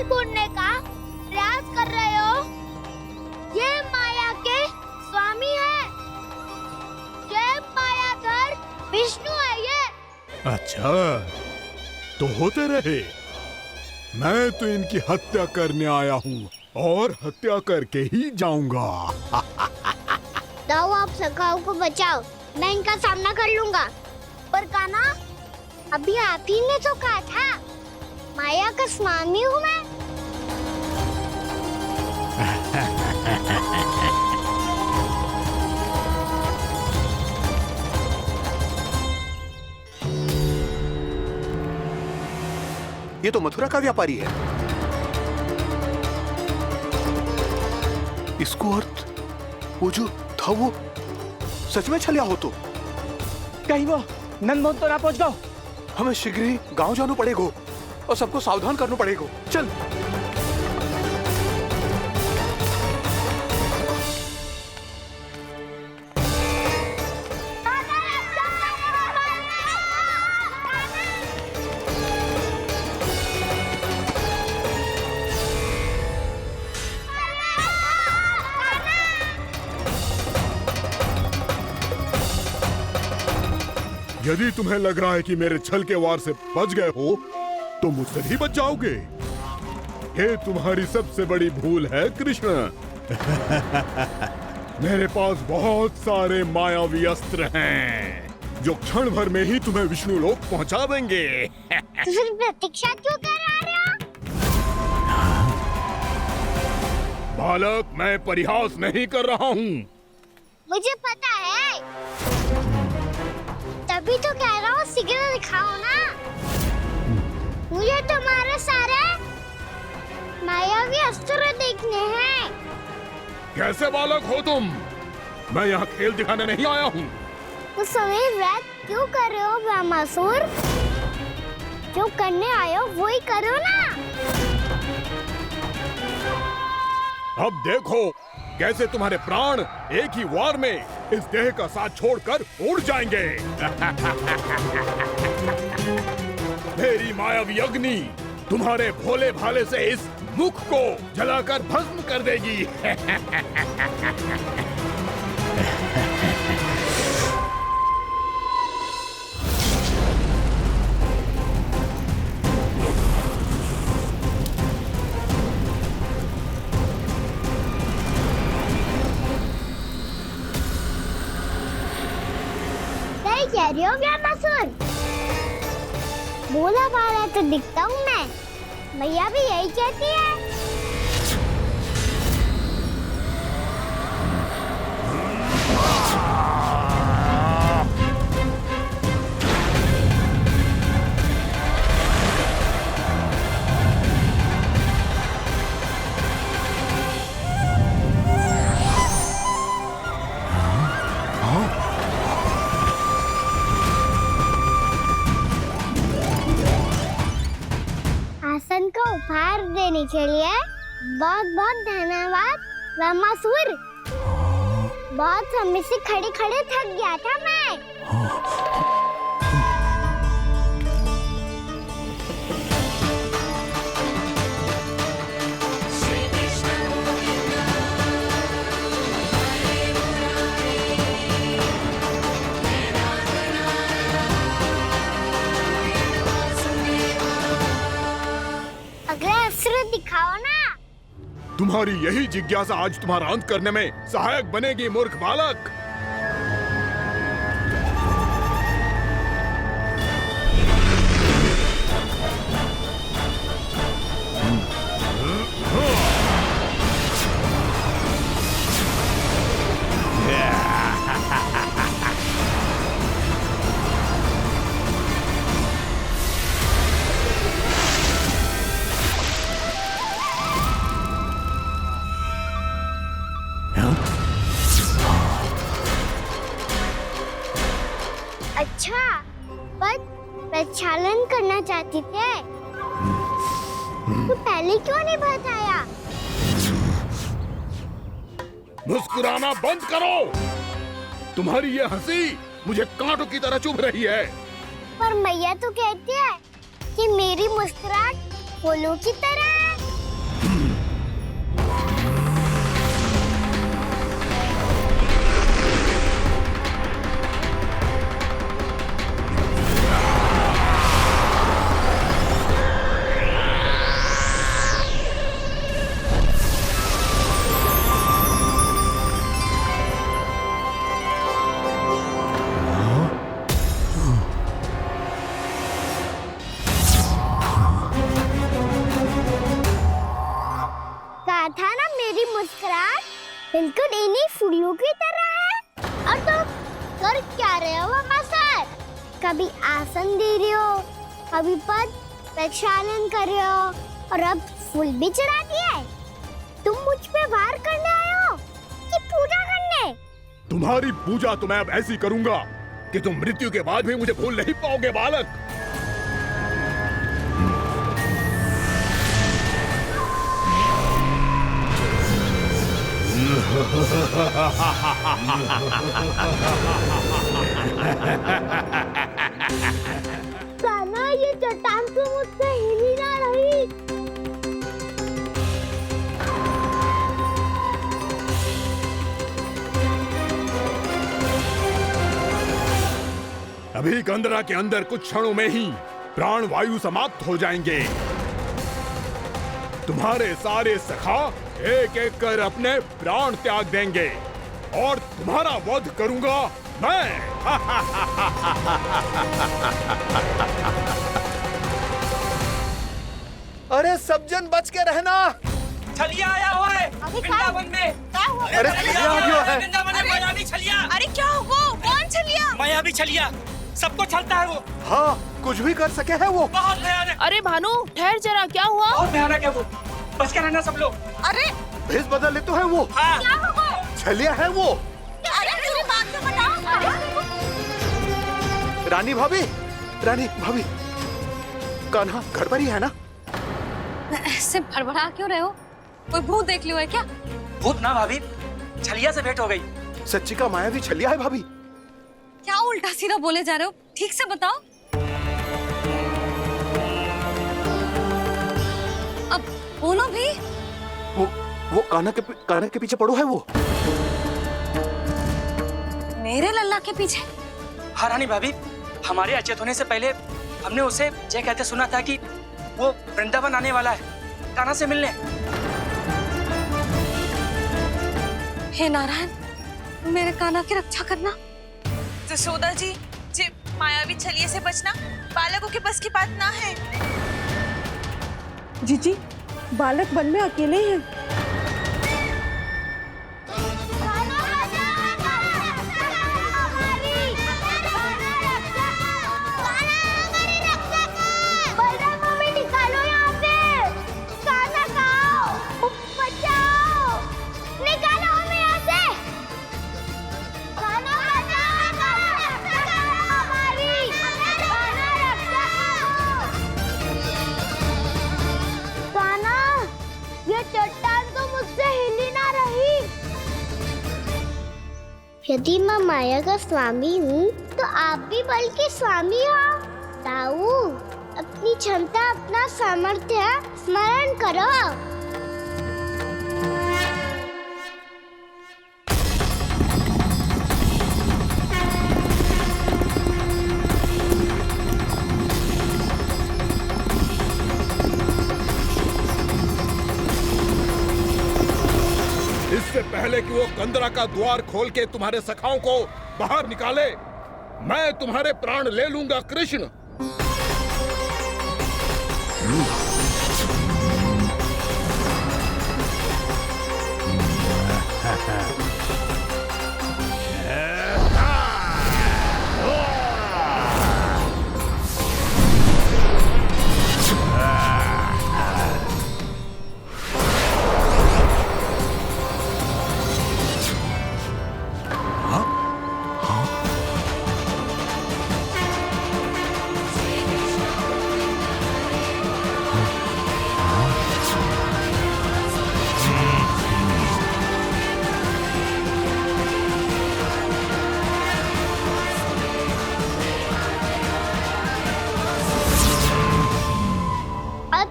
ढूंढने का प्रयास कर रहे हो? ये माया के स्वामी है, ये मायाधर विष्णु है ये। अच्छा, तो होते रहे। मैं तो इनकी हत्या करने आया हूँ और हत्या करके ही जाऊंगा। दाऊ, आप सखाओ को बचाओ, मैं इनका सामना कर लूंगा। पर कान्हा, अभी आप ही ने तो कहा था माया का स्वामी हूँ मैं। ये तो मथुरा का व्यापारी है। इसको अर्थ वो जो था वो सच में छलिया हो तो कहीं वो नंदमोहन तो ना पहुंच गो। हमें शीघ्र ही गांव जाना पड़ेगा और सबको सावधान करना पड़ेगा। चल। यदि तुम्हें लग रहा है कि मेरे छल के वार से बच गए हो तो मुझसे भी बच जाओगे। ये तुम्हारी सबसे बड़ी भूल है कृष्ण। मेरे पास बहुत सारे मायावी अस्त्र हैं जो क्षण भर में ही तुम्हें विष्णु लोक पहुंचा देंगे। तो फिर प्रतीक्षा क्यों कर रहे हो? बालक, मैं परिहास नहीं कर रहा हूँ। मुझे पता है, तभी तो कह रहा हूँ शीघ्र दिखाओ ना। मुझे तुम्हारे सारे मायावी अस्त्र देखने हैं। कैसे बालक हो तुम? मैं यहाँ खेल दिखाने नहीं आया हूँ। उस समय वैद क्यों कर रहे हो ब्रह्मासुर? जो करने आए हो वो ही करो ना। अब देखो कैसे तुम्हारे प्राण एक ही वार में इस देह का साथ छोड़कर उड़ जाएंगे। मेरी मायावी अग्नि तुम्हारे भोले भाले से इस मुख को जलाकर भस्म कर देगी। सही कह रही हो ब्रह्मासुर। भोला भाला तो दिखता हूँ मैं, मैया भी यही कहती है। आसन को उपहार देने के लिए बहुत बहुत धन्यवाद ब्रह्मासुर। बहुत समय से खड़े खड़े थक गया था मैं। अगला अस्त्र दिखाओ ना। तुम्हारी यही जिज्ञासा आज तुम्हारा अंत करने में सहायक बनेगी मूर्ख बालक। अच्छा, पर प्रक्षालन करना चाहती थे तो पहले क्यों नहीं बताया? मुस्कुराना बंद करो। तुम्हारी ये हंसी मुझे कांटों की तरह चुभ रही है। पर मैया तो कहती है कि मेरी मुस्कुराहट फूलों की तरह है। मुस्कुराहट बिल्कुल इन्हीं फूलों की तरह है। और तुम कर क्या रहे हो वहाँ सर? कभी आसन दे रहे हो, कभी पद प्रक्षालन कर रहे हो और अब फूल भी चढ़ा दिया है। तुम मुझ पे वार करने आए हो कि पूजा करने? तुम्हारी पूजा तो मैं अब ऐसी करूंगा कि तुम मृत्यु के बाद भी मुझे भूल नहीं पाओगे बालक। कान्हा, ये चट्टान तो मुझसे हिल ही ना रही। अभी गंधरा के अंदर कुछ क्षणों में ही प्राण वायु समाप्त हो जाएंगे। तुम्हारे सारे सखा एक एक कर अपने प्राण त्याग देंगे और तुम्हारा वध करूंगा मैं। अरे सब जन बच के रहना। छलिया आया हुआ है वृंदावन में। अरे छलिया आ गया है। वृंदावन में मायावी छलिया। अरे क्या हुआ? कौन छलिया? मायावी छलिया, सबको छलता है वो। हाँ, कुछ भी कर सके है वो। बहुत भयानक। अरे भानु ठहर जरा, क्या हुआ? बहुत भयानक है वो, बच के रहना सब लोग। अरे भेष बदल ले तो है वो। हाँ। क्या हुआ? छलिया है वो। अरे मेरी बात तो बताओ। रानी भाभी, रानी भाभी, कान्हा घर पर ही है ना? ऐसे भड़बड़ा क्यों रहे हो? कोई भूत देख लियो है क्या? भूत ना भाभी, छलिया से भेंट हो गई। सच्ची का मायावी छलिया है भाभी। क्या उल्टा सीधा बोले जा रहे हो? ठीक से बताओ। अब बोलो भी। वो कान्हा के पीछे पड़ो है वो। मेरे लल्ला के पीछे? हाँ रानी भाभी, हमारे अचेत होने से पहले हमने उसे ये कहते सुना था कि वो वृंदावन आने वाला है कान्हा से मिलने। हे नारायण, मेरे कान्हा की रक्षा करना। जसोदा जी, मायावी छलिए से बचना बालकों के बस की बात ना है। जीजी, बालक वन में अकेले हैं। यदि मैं माया का स्वामी हूँ तो आप भी बल के स्वामी हो। ताऊ, अपनी क्षमता, अपना सामर्थ्य स्मरण करो। इससे पहले कि वो गंधरा का द्वार खोल के तुम्हारे सखाओं को बाहर निकाले, मैं तुम्हारे प्राण ले लूंगा कृष्ण।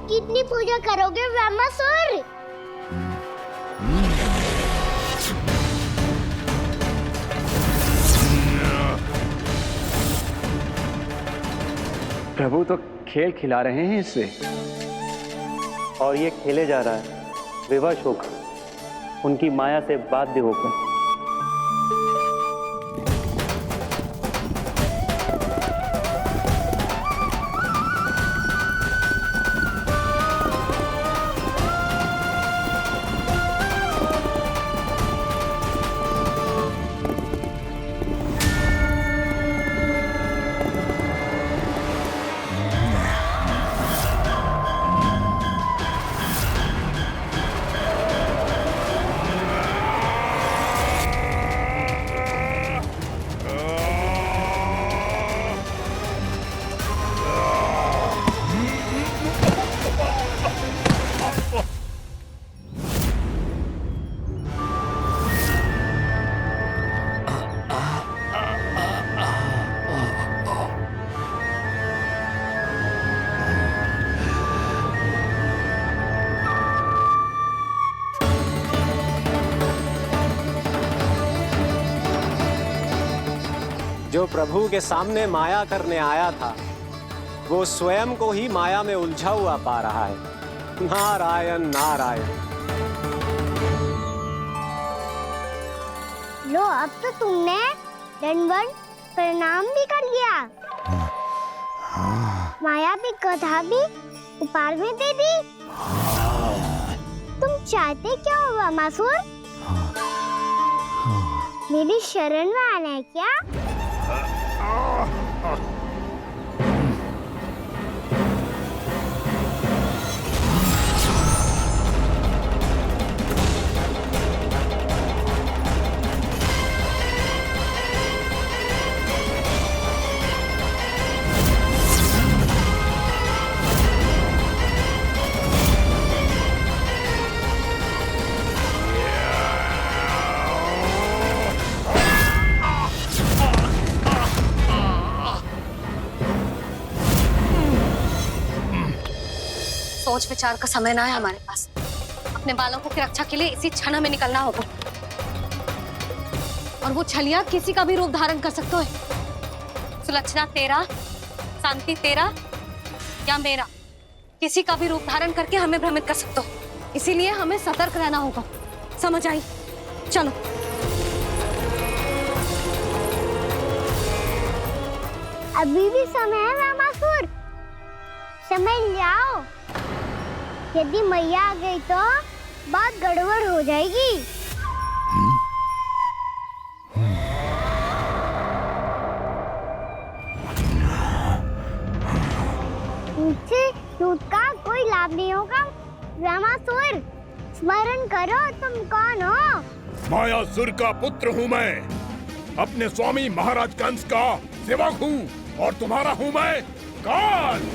कितनी पूजा करोगे ब्रह्मासुर? प्रभु तो खेल खिला रहे हैं इससे, और ये खेले जा रहा है विवश होकर, उनकी माया से बाध्य होकर। जो प्रभु के सामने माया करने आया था वो स्वयं को ही माया में उलझा हुआ पा रहा है। नारायण नारायण। लो, अब तो तुमने दंडवत प्रणाम भी कर लिया, माया भी कथा भी उपहार में दे दी। तुम चाहते क्या हो वामासुर? मेरी शरण में आना है क्या? सोच विचार का समय ना है हमारे पास। अपने बालकों की रक्षा के लिए इसी क्षण में निकलना होगा। और वो छलिया किसी का भी रूप धारण कर सकते हैं। सुलक्षणा तेरा, शांति तेरा या मेरा, किसी का भी रूप धारण करके हमें भ्रमित कर सकते हो। इसीलिए हमें सतर्क रहना होगा। समझ आई? चलो। अभी भी समय है वामासुर, समय लाओ। यदि मैया आ गई तो बात गड़बड़ हो जाएगी। मुझसे दूध का कोई लाभ नहीं होगा। वामासुर, स्मरण करो तुम कौन हो? मायासुर का पुत्र हूँ मैं, अपने स्वामी महाराज कंस का सेवक हूँ, और तुम्हारा हूँ मैं काल।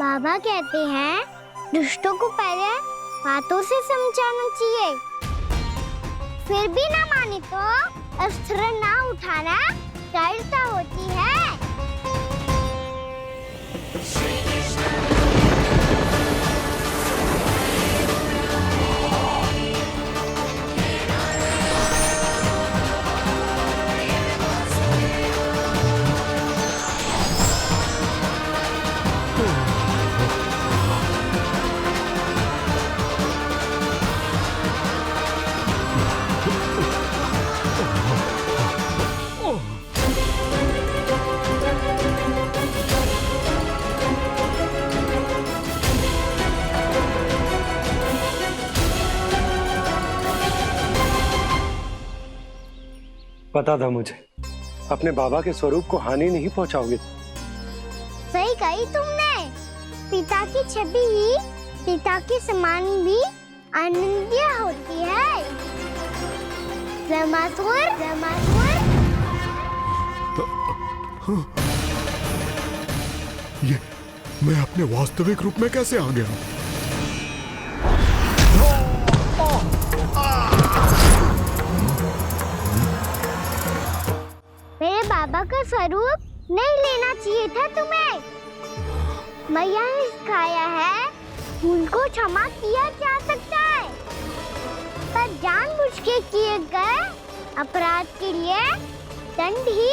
बाबा कहते हैं दुष्टों को पहले बातों से समझाना चाहिए, फिर भी ना माने तो अस्त्र ना उठाना दृढ़ता होती है। पता था मुझे, अपने बाबा के स्वरूप को हानि नहीं पहुंचाओगे। सही कही तुमने। पिता की छवि ही पिता के समान भी आनंदीय होती है। वामासुर, वामासुर। ये मैं अपने वास्तविक रूप में कैसे आ गया? मेरे बाबा का स्वरूप नहीं लेना चाहिए था तुम्हें। मैया ने सिखाया है भूल को क्षमा किया जा सकता है, पर जानबूझ के किए गए अपराध के लिए दंड ही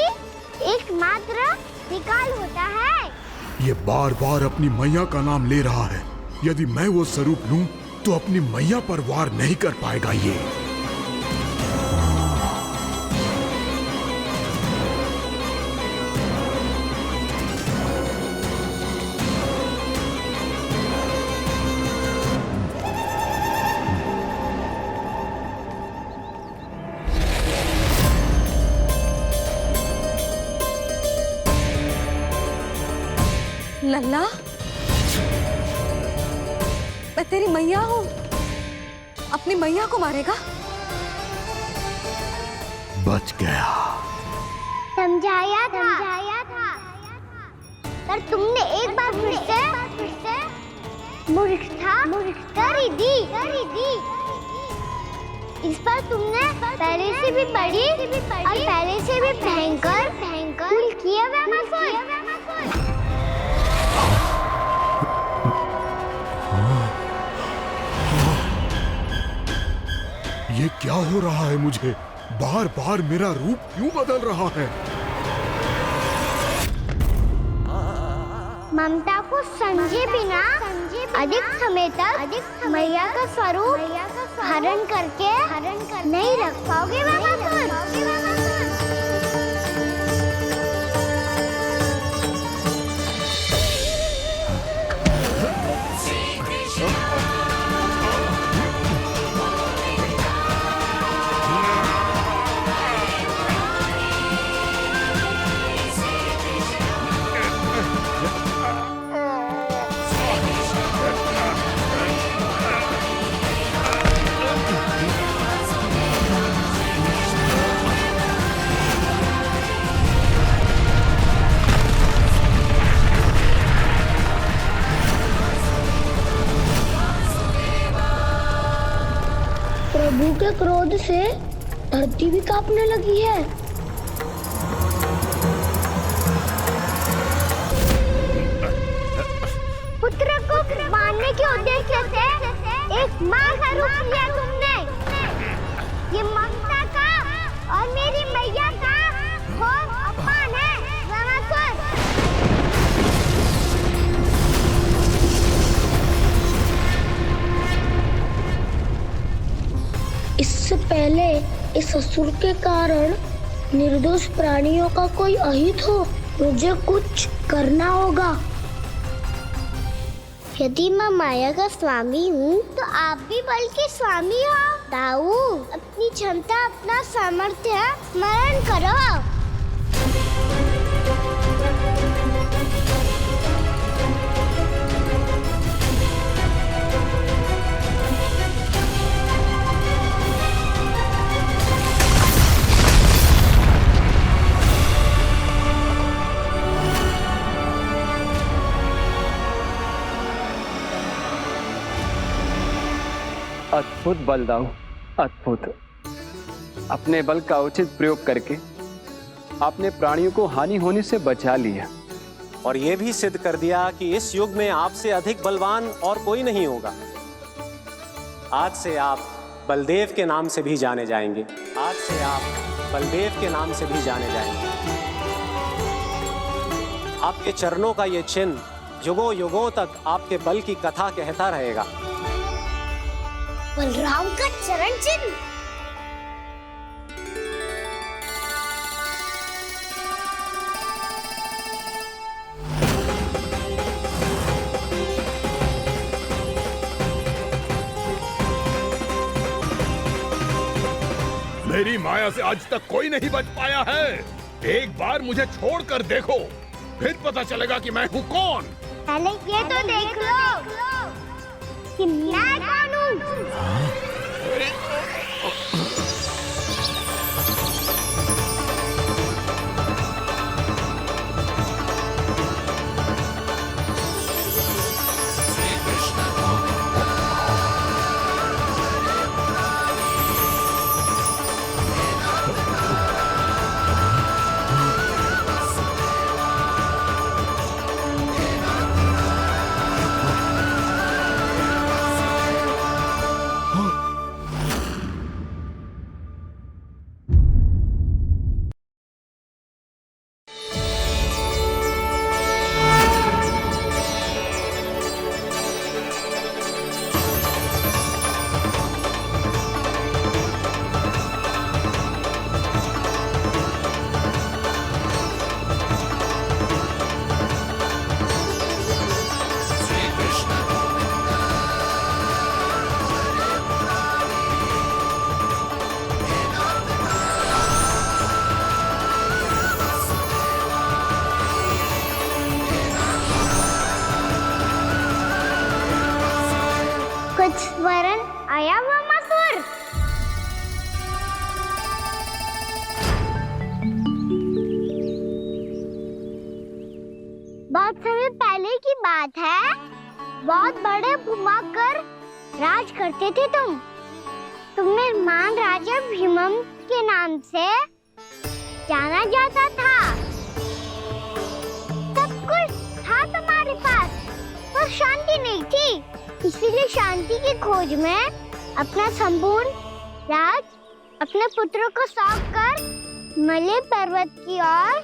एकमात्र विकल्प होता है। ये बार बार अपनी मैया का नाम ले रहा है। यदि मैं वो स्वरूप लूं तो अपनी मैया पर वार नहीं कर पाएगा ये। लल्ला, मैं तेरी मैया हूँ, अपनी मैया को मारेगा? बच गया। समझाया था पर तुमने एक बार फिर से मूर्खता कर ही दी। इस पर तुमने पहले से भी बड़ी और पहले से भी भयंकर भूल किया ये क्या हो रहा है मुझे? बार बार मेरा रूप क्यों बदल रहा है? ममता को समझे बिना अधिक समय तक मैया का स्वरूप हरण करके नहीं रख पाओगे प्रभु के क्रोध से धरती भी कांपने लगी है। पुत्र को मारने के उद्देश्य से एक मां का रूप लिया तुमने। ये ममता का और मेरी मैया का घोर अपमान है रामासुर। इससे पहले इस असुर के कारण निर्दोष प्राणियों का कोई अहित हो, मुझे कुछ करना होगा। यदि मैं माया का स्वामी हूँ तो आप भी बल के स्वामी हो। दाऊ, अपनी क्षमता अपना सामर्थ्य स्मरण करो। अद्भुत बलदाऊ, अद्भुत। अपने बल का उचित प्रयोग करके आपने प्राणियों को हानि होने से बचा लिया और ये भी सिद्ध कर दिया कि इस युग में आपसे अधिक बलवान और कोई नहीं होगा। आज से आप बलदेव के नाम से भी जाने जाएंगे। आज से आप बलदेव के नाम से भी जाने जाएंगे। आपके चरणों का ये चिन्ह युगों युगों तक आपके बल की कथा कहता रहेगा। बलराम का चरण चिन्ह। मेरी माया से आज तक कोई नहीं बच पाया है। एक बार मुझे छोड़कर देखो, फिर पता चलेगा कि मैं हूँ कौन। पहले ये तो देख लो कि मैं कौन हूँ। स्मरण आया वामासुर। बहुत समय पहले की बात है। बहुत बड़े भूमाकर राज करते थे तुम्हें महान राजा भीमम के नाम से जाना जाता था। सब कुछ था तुम्हारे पास, पर शांति नहीं थी। इसीलिए शांति की खोज में अपना संपूर्ण राज अपने पुत्रों को सौंप कर मलय पर्वत की ओर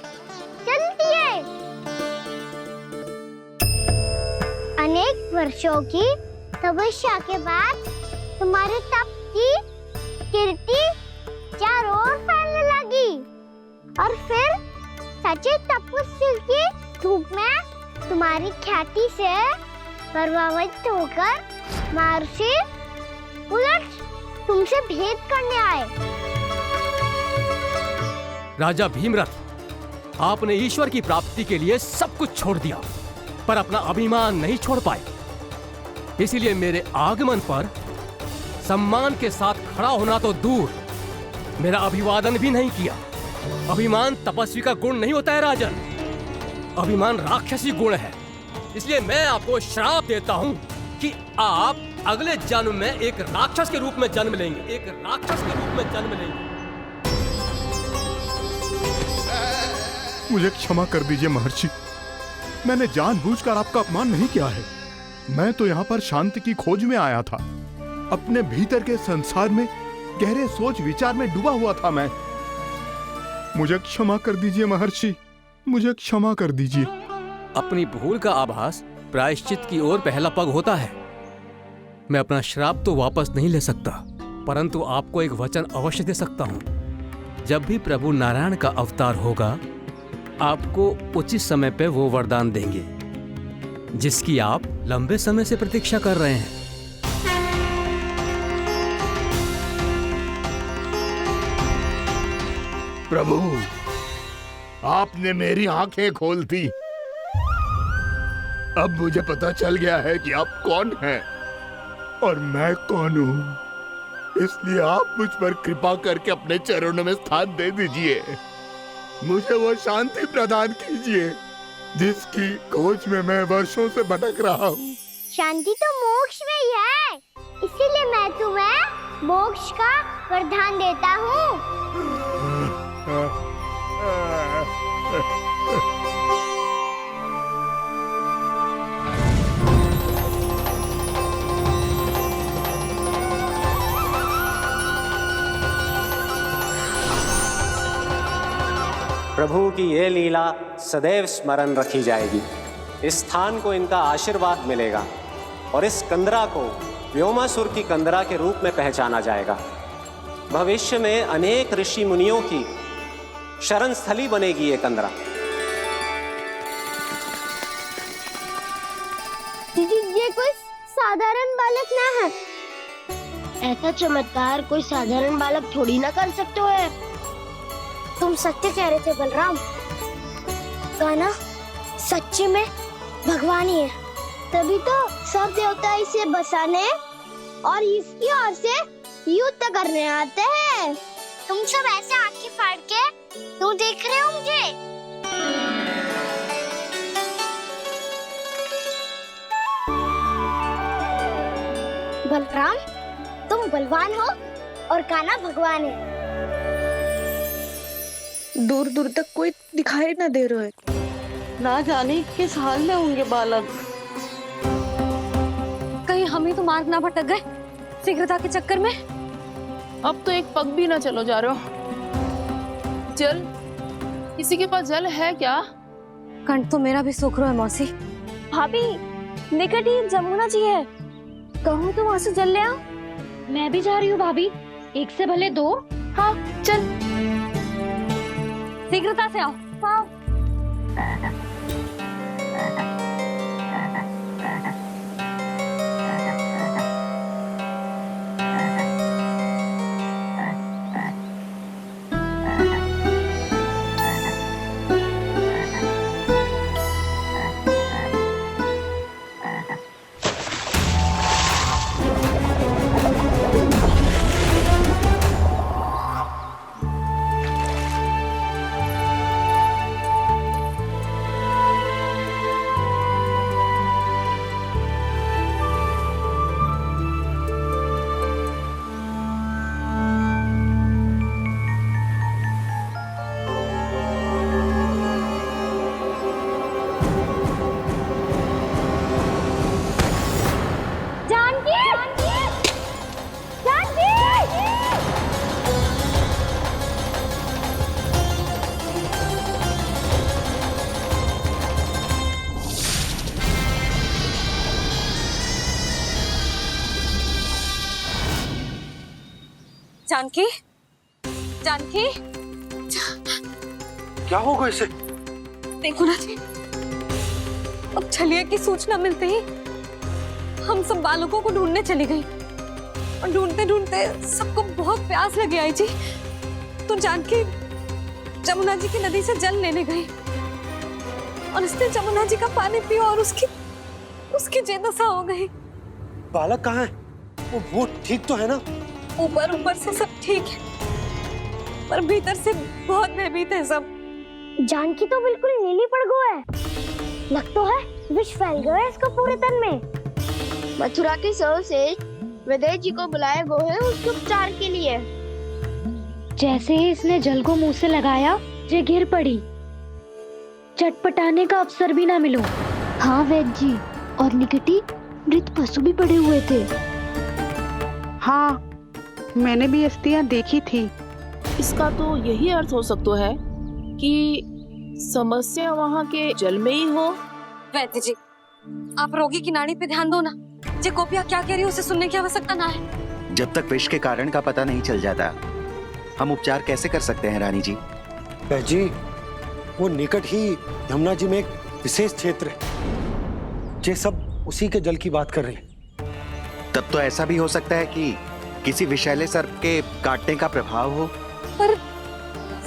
चल दिए। अनेक वर्षों की तपस्या के बाद तुम्हारे तप की कीर्ति चारों ओर फैलने लगी और फिर सच्चे तपस्वी के रूप में तुम्हारी ख्याति से प्रभावित होकर महर्षि उलट तुमसे भेंट करने आए। राजा भीमरथ, आपने ईश्वर की प्राप्ति के लिए सब कुछ छोड़ दिया, पर अपना अभिमान नहीं छोड़ पाए। इसीलिए मेरे आगमन पर सम्मान के साथ खड़ा होना तो दूर, मेरा अभिवादन भी नहीं किया। अभिमान तपस्वी का गुण नहीं होता है राजन, अभिमान राक्षसी गुण है। इसलिए मैं आपको श्राप देता हूं कि आप अगले जन्म में एक राक्षस के रूप में जन्म लेंगे, एक राक्षस के रूप में जन्म लेंगे। मुझे क्षमा कर दीजिए महर्षि, मैंने जानबूझकर आपका अपमान नहीं किया है। मैं तो यहाँ पर शांति की खोज में आया था। अपने भीतर के संसार में गहरे सोच विचार में डूबा हुआ था मैं। मुझे क्षमा कर दीजिए महर्षि, मुझे क्षमा कर दीजिए। अपनी भूल का आभास प्रायश्चित की ओर पहला पग होता है। मैं अपना श्राप तो वापस नहीं ले सकता, परंतु आपको एक वचन अवश्य दे सकता हूँ। जब भी प्रभु नारायण का अवतार होगा, आपको उचित समय पे वो वरदान देंगे जिसकी आप लंबे समय से प्रतीक्षा कर रहे हैं। प्रभु, आपने मेरी आंखें खोल दी। अब मुझे पता चल गया है कि आप कौन हैं और मैं कौन हूँ। इसलिए आप मुझ पर कृपा करके अपने चरणों में स्थान दे दीजिए। मुझे वो शांति प्रदान कीजिए जिसकी खोज में मैं वर्षों से भटक रहा हूँ। शांति तो मोक्ष में ही है, इसीलिए मैं तुम्हें मोक्ष का वरदान देता हूँ। प्रभु की ये लीला सदैव स्मरण रखी जाएगी। इस स्थान को इनका आशीर्वाद मिलेगा और इस कंदरा को व्योमासुर की कंदरा के रूप में पहचाना जाएगा। भविष्य में अनेक ऋषि मुनियों की शरण स्थली बनेगी ये कंदरा। दीदी, ये कोई साधारण बालक ना है। ऐसा चमत्कार कोई साधारण बालक थोड़ी ना कर सकते हो। तुम सत्य कह रहे थे बलराम, गाना सच्चे में भगवान ही है। तभी तो सब देवता इसे बसाने और इसकी ओर से युद्ध करने आते हैं। तुम सब ऐसे आंखें फाड़ के क्यों देख रहे हो मुझे? बलराम, तुम बलवान हो और कान्हा भगवान है। दूर दूर तक कोई दिखाई न दे रहा है। ना जाने किस हाल में होंगे बालक। कहीं हम ही तो मार्ग ना भटक गए शीघ्रता के चक्कर में। अब तो एक पग भी ना चलो जा रहे हो। जल, किसी के पास जल है क्या? कंठ तो मेरा भी सूख रहा है मौसी। भाभी, निकट ही जमुना जी है, कहूँ तो वहाँ से जल ले आओ। मैं भी जा रही हूँ भाभी, एक से भले दो। हाँ चल, शीघ्रता से आओ। हाँ। जानकी, जानकी, क्या होगा इसे? देखो ना जी, अब छलिया की सूचना मिलते ही हम सब बालकों को ढूंढने चली गई और ढूंढते ढूंढते सबको बहुत प्यास लगी आई जी। तो जानकी जमुना जी की नदी से जल लेने गई और उसने जमुना जी का पानी पिया और उसकी जेदशा हो गई। बालक कहाँ है? वो ठीक तो है ना? ऊपर से सब ठीक है, पर भीतर से बहुत भयभीत है सब। जानकी तो बिल्कुल नीली पड़ गया है। लग तो है विष फैल गया है इसको पूरे तन में। मथुरा के सर्वश्रेष्ठ विदेश जी को बुलाया गया है उसके उपचार के लिए। जैसे ही इसने जल को मुंह से लगाया, ये गिर पड़ी। चटपटाने का अवसर भी ना मिलो। हाँ वैद्य जी, और निकटी मृत पशु भी पड़े हुए थे। हाँ, मैंने भी अस्थियां देखी थी। इसका तो यही अर्थ हो सकता है कि समस्या वहाँ के जल में ही हो। वैद्य जी, आप रोगी की नाड़ी पे ध्यान दो ना। जे गोपिया क्या कह रही है उसे सुनने की आवश्यकता ना है। जब तक विष के कारण का पता नहीं चल जाता, हम उपचार कैसे कर सकते हैं रानी जी? जी, वो निकट ही यमुना जी में एक विशेष क्षेत्र है। ये सब उसी के जल की बात कर रही है। तब तो ऐसा भी हो सकता है कि किसी विषैले सर्प के काटने का प्रभाव हो। पर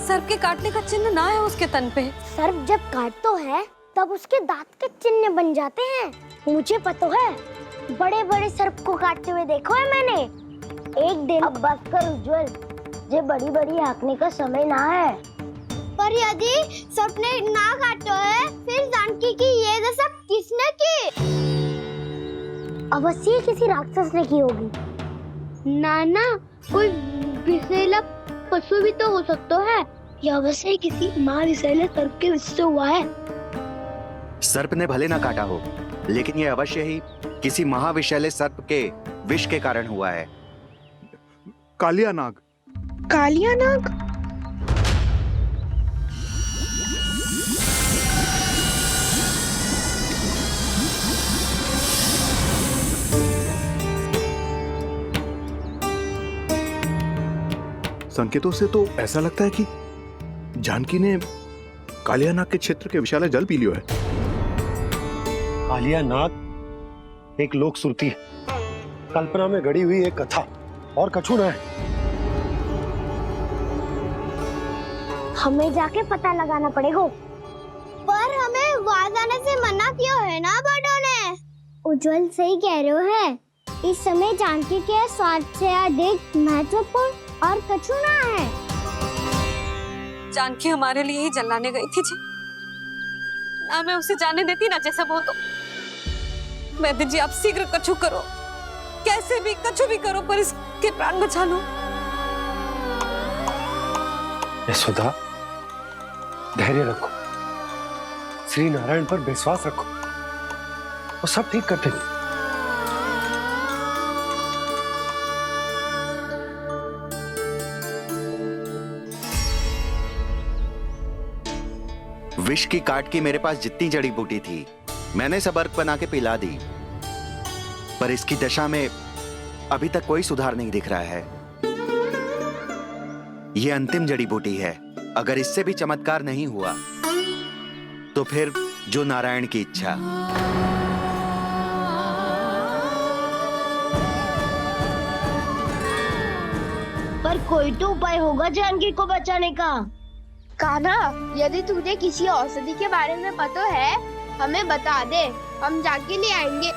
सर्प के काटने का चिन्ह ना है उसके तन पे। सर्प जब काटता है तब उसके दांत के चिन्ह बन जाते हैं। मुझे पता है, बड़े बड़े सर्प को काटते हुए देखो है मैंने। एक दिन अब बस कर उज्जवल, ये बड़ी बड़ी हाँकने का समय ना है। पर यदि सर्प ने ना काटो है, फिर जानकी की ये दशा किसने की? अवश्य किसी राक्षस ने की होगी। नाना, कोई विषैला पशु भी तो हो सकता है। यह अवश्य किसी माँ विषैले सर्प के विष से हुआ है। सर्प ने भले ना काटा हो, लेकिन यह अवश्य ही किसी महाविषैले सर्प के विष के कारण हुआ है। कालिया नाग। कालिया नाग? संकेतों से तो ऐसा लगता है कि जानकी ने कालिया नाग के क्षेत्र के विशाल जल पी लियो है। कालिया नाग एक लोक सुरती है, कल्पना में गढ़ी हुई एक कथा, और कछु न है। हमें जाके पता लगाना पड़ेगा। पर हमें वहां जाने से मना किया है ना बड़ों ने। उज्जवल सही कह रहे हो है। इस समय जानकी के स्वास्थ्य से अधिक महत्वपूर्ण और कछु ना है। जानकी हमारे लिए ही जलाने गई थी जी। ना मैं उसे जाने देती ना जैसा वो तो। वैद्य जी, आप शीघ्र कछु करो, कैसे भी कछु भी करो, पर इसके प्राण बचा लो। यशोदा, धैर्य रखो, श्री नारायण पर विश्वास रखो, वो सब ठीक कर देंगे। विष की काट की मेरे पास जितनी जड़ी बूटी थी, मैंने सब अर्क बना के पिला दी, पर इसकी दशा में अभी तक कोई सुधार नहीं दिख रहा है। यह अंतिम जड़ी बूटी है। अगर इससे भी चमत्कार नहीं हुआ, तो फिर जो नारायण की इच्छा। पर कोई तो उपाय होगा जानकी को बचाने का। कान्हा, यदि तुझे किसी औषधि के बारे में पता है, हमें बता दे, हम जाके ले आएंगे।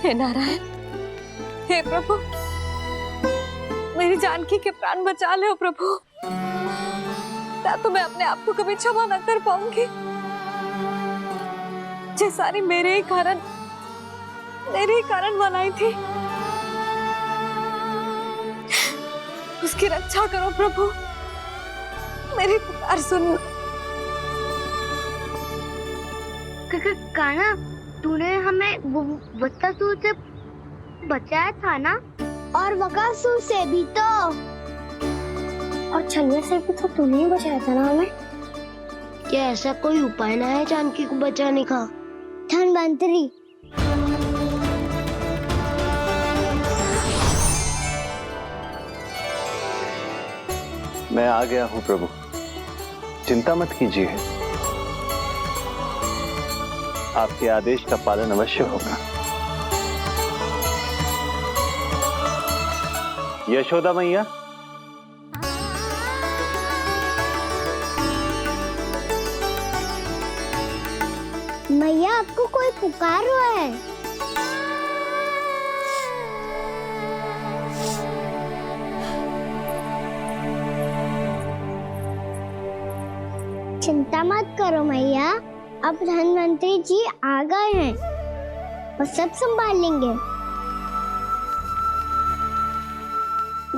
हे नारायण, हे प्रभु, मेरी जानकी के प्राण बचा ले प्रभु। या तो मैं अपने आप को कभी क्षमा न कर पाऊंगी। ये सारी मेरे ही कारण बनाई थी। उसकी रक्षा करो प्रभु, मेरी पुकार सुनो। कान्हा, तूने हमें वत्सासुर से बचाया था ना? और बकासुर से भी तो। और छलिया से भी तो तूने ही बचाया था ना हमें? क्या ऐसा कोई उपाय ना है जानकी को बचाने का? धनवंतरी, मैं आ गया हूं प्रभु, चिंता मत कीजिए, आपके आदेश का पालन अवश्य होगा। यशोदा मैया, मैया आपको कोई पुकार रहा है। चिंता मत करो मैया, अब धनवंतरी जी आ गए हैं, वो सब संभाल लेंगे।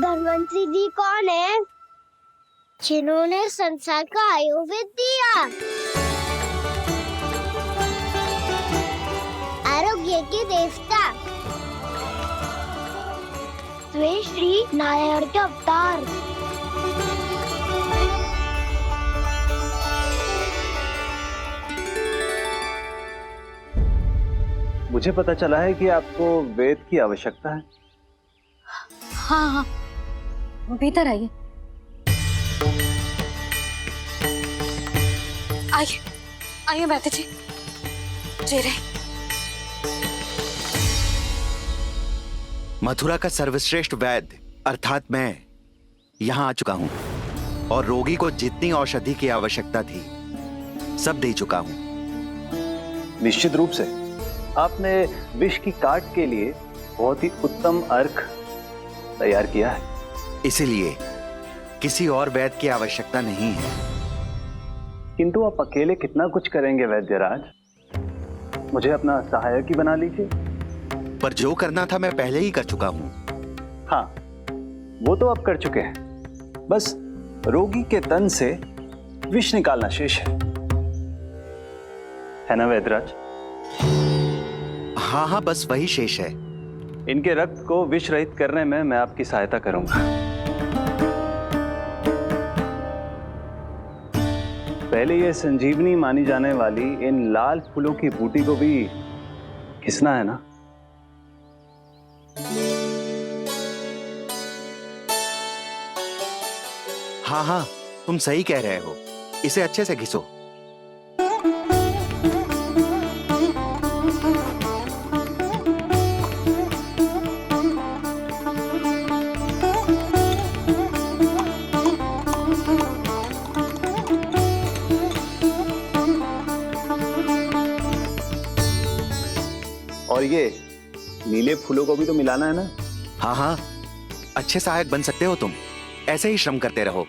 धनवंतरी जी कौन है? जिन्होंने संसार का आयुर्वेद दिया, आरोग्य के देवता, वे श्री नारायण के अवतार। मुझे पता चला है कि आपको वेद की आवश्यकता है। हाँ हाँ, भीतर आइए। आइए आइए बैठे जी, जी रहे। मथुरा का सर्वश्रेष्ठ वैद्य अर्थात मैं यहाँ आ चुका हूँ और रोगी को जितनी औषधि की आवश्यकता थी सब दे चुका हूँ। निश्चित रूप से आपने विष की काट के लिए बहुत ही उत्तम अर्क तैयार किया है, इसीलिए किसी और वैद्य की आवश्यकता नहीं है। किंतु आप अकेले कितना कुछ करेंगे वैद्यराज, मुझे अपना सहायक ही बना लीजिए। पर जो करना था मैं पहले ही कर चुका हूँ। हाँ, वो तो आप कर चुके हैं, बस रोगी के तन से विष निकालना शेष है ना वैद्यराज? हाँ हाँ, बस वही शेष है। इनके रक्त को विष रहित करने में मैं आपकी सहायता करूंगा। पहले ये संजीवनी मानी जाने वाली इन लाल फूलों की बूटी को भी घिसना है ना? हाँ हाँ, तुम सही कह रहे हो, इसे अच्छे से घिसो। और ये नीले फूलों को भी तो मिलाना है ना? हाँ हाँ, अच्छे सहायक बन सकते हो तुम, ऐसे ही श्रम करते रहो।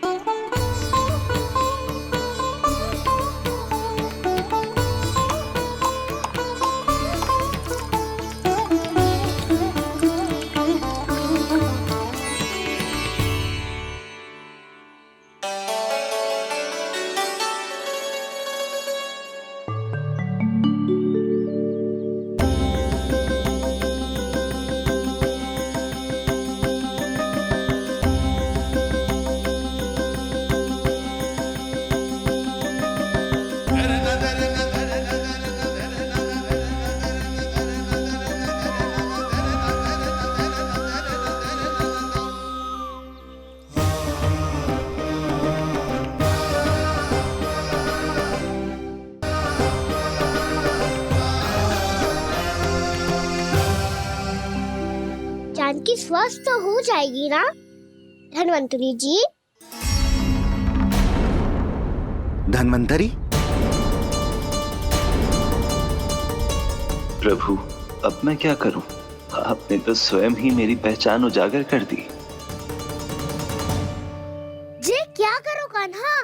जानकी स्वस्थ तो हो जाएगी ना धनवंतरी जी? धनवंतरी? प्रभु, अब मैं क्या करूं? आपने तो स्वयं ही मेरी पहचान उजागर कर दी। जी क्या करो कान्हा?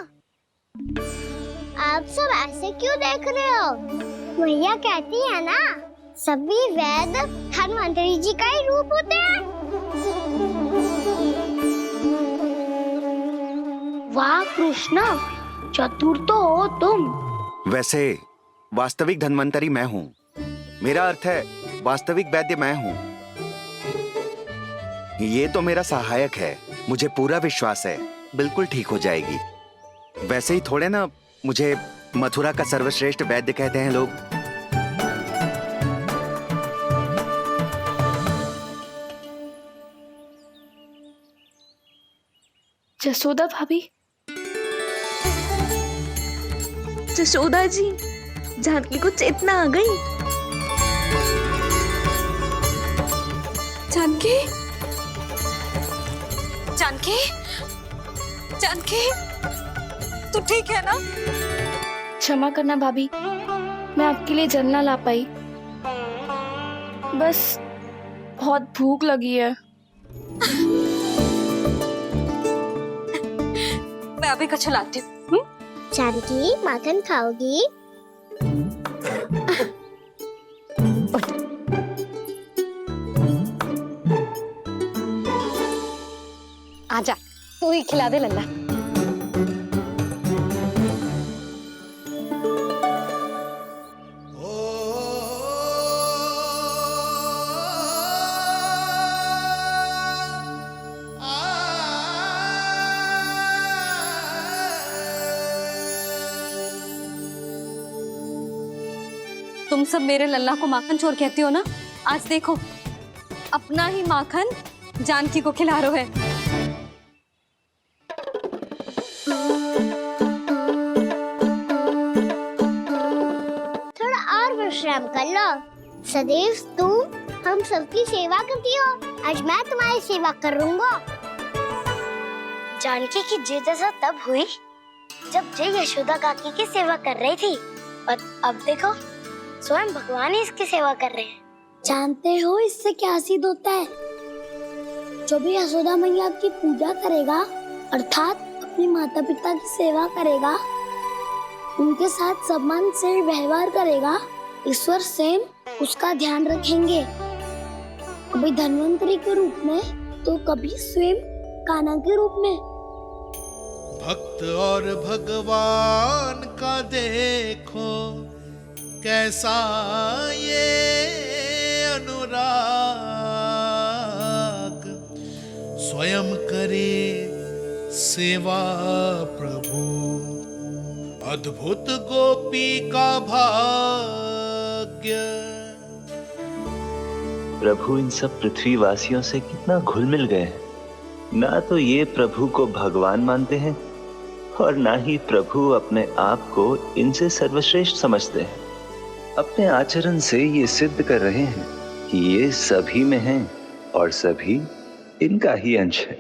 आप सब ऐसे क्यों देख रहे हो? मैया कहती है ना, सभी वैद्य धनवंतरी जी का ही रूप होते हैं। वाह कृष्णा, चतुर तो हो तुम। वैसे वास्तविक धन्वंतरी मैं हूँ, मेरा अर्थ है वास्तविक वैद्य मैं हूँ। ये तो मेरा सहायक है, मुझे पूरा विश्वास है बिल्कुल ठीक हो जाएगी। वैसे ही थोड़े ना मुझे मथुरा का सर्वश्रेष्ठ वैद्य कहते हैं लोग। जसोदा भाभी, जशोदा जी, जानकी को चेतना आ गई। जानकी, जानकी, जानकी, तू ठीक है ना? क्षमा करना भाभी, मैं आपके लिए जल ना ला पाई। बस बहुत भूख लगी है। मैं अभी कछु लाती हूँ। जानकी, माखन खाओगी? आजा, तू ही खिला दे लल्ला। तुम सब मेरे लल्ला को माखन चोर कहती हो ना? आज देखो, अपना ही माखन जानकी को खिला रहे हो। थोड़ा और विश्राम कर लो। सदैव तुम हम सबकी सेवा करती हो, आज मैं तुम्हारी सेवा करूंगा। जानकी की जिज्ञासा तब हुई जब जय यशोदा काकी की सेवा कर रही थी, और अब देखो स्वयं भगवान ही इसकी सेवा कर रहे हैं। जानते हो इससे क्या सिद्ध होता है? जो भी यशोदा मैया की पूजा करेगा, अर्थात अपने माता पिता की सेवा करेगा, उनके साथ सम्मान से व्यवहार करेगा, ईश्वर स्वयं उसका ध्यान रखेंगे। कभी धन्वंतरी के रूप में तो कभी स्वयं कान्हा के रूप में। भक्त और भगवान का देखो कैसा ये अनुराग, स्वयं करे सेवा प्रभु, अद्भुत गोपी का भाग्य। प्रभु इन सब पृथ्वीवासियों से कितना घुल मिल गए हैं। ना तो ये प्रभु को भगवान मानते हैं और ना ही प्रभु अपने आप को इनसे सर्वश्रेष्ठ समझते हैं। अपने आचरण से ये सिद्ध कर रहे हैं कि ये सभी में हैं और सभी इनका ही अंश है।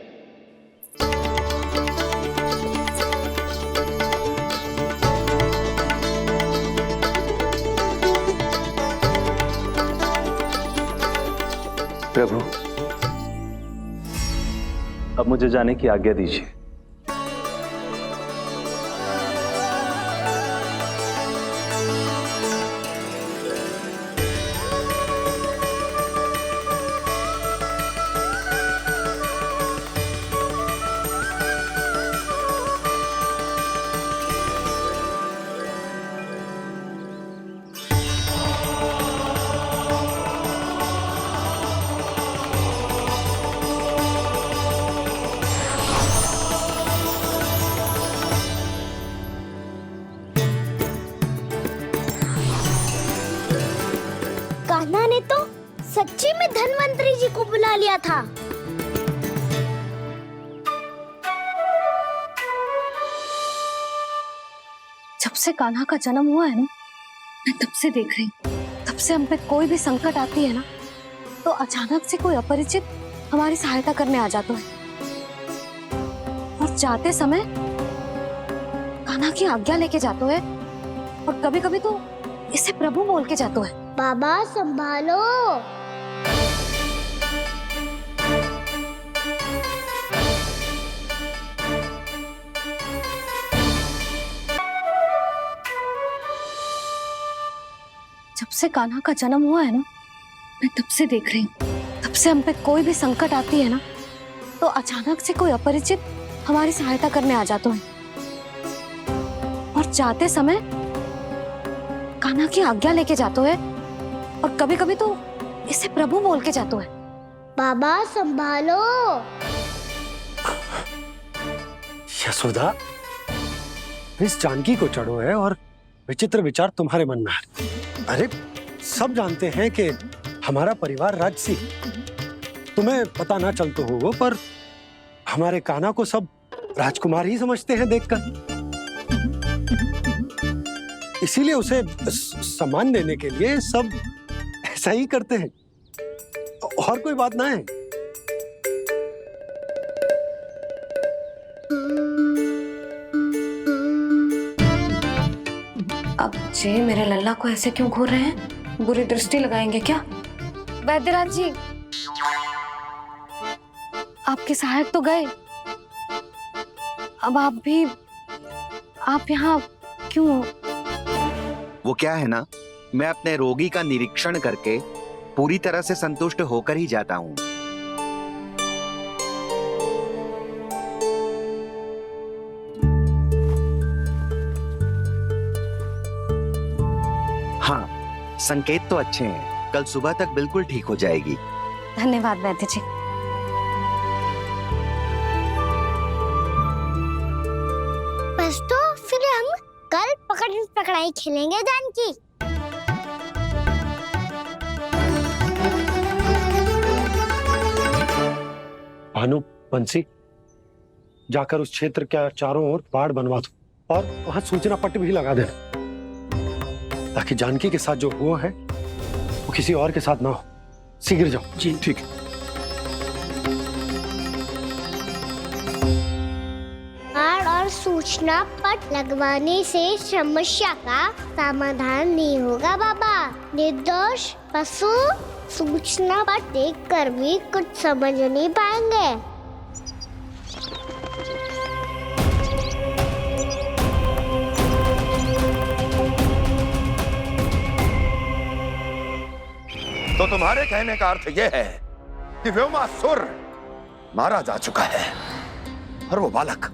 प्रभु, अब मुझे जाने की आज्ञा दीजिए। कान्हा ने तो सच्ची में धन्वंतरी जी को बुला लिया था। जब से कान्हा का जन्म हुआ है ना, मैं तब से देख रही हूँ, तब से हम पे कोई भी संकट आती है ना, तो अचानक से कोई अपरिचित हमारी सहायता करने आ जाता है, और जाते समय कान्हा की आज्ञा लेके जाते है, और कभी कभी तो इसे प्रभु बोल के जाते है। बाबा संभालो। जब से कान्हा का जन्म हुआ है ना, मैं तब से देख रही हूँ, तब से हम पे कोई भी संकट आती है ना, तो अचानक से कोई अपरिचित हमारी सहायता करने आ जाते हैं, और जाते समय कान्हा की आज्ञा लेके जाते हैं, और कभी कभी तो इसे प्रभु बोल के जाते हैं। बाबा संभालो। यशोदा, इस जानकी को चढ़ो है और विचित्र विचार तुम्हारे मन में है। अरे सब जानते हैं कि हमारा परिवार राजसी, तुम्हें पता ना चलता हो वो, पर हमारे कान्हा को सब राजकुमार ही समझते हैं देखकर। इसीलिए उसे सम्मान देने के लिए सब ऐसा ही करते हैं, और कोई बात ना है। अब जे मेरे लल्ला को ऐसे क्यों घूर रहे हैं? बुरी दृष्टि लगाएंगे क्या? वैद्यराज जी, आपके सहायक तो गए, अब आप यहाँ क्यों? वो क्या है ना, मैं अपने रोगी का निरीक्षण करके पूरी तरह से संतुष्ट होकर ही जाता हूँ। हाँ, संकेत तो अच्छे हैं, कल सुबह तक बिल्कुल ठीक हो जाएगी। धन्यवाद वैद्य जी। बस तो फिर हम कल पकड़न पकड़ाई खेलेंगे जानकी। भानु, बंसी, जाकर उस क्षेत्र के चारों ओर बाड़ बनवा दो और वहां सूचना पट्ट भी लगा देना, ताकि जानकी के साथ जो हुआ है वो किसी और के साथ ना हो। शीघ्र जाओ। जी ठीक है। बाड़ और सूचना पट लगवाने से समस्या का समाधान नहीं होगा बाबा। निर्दोष पशु सूचना पट देखकर भी कुछ समझ नहीं पाएंगे। तो तुम्हारे कहने का अर्थ यह है कि व्योमासुर मारा जा चुका है और वो बालक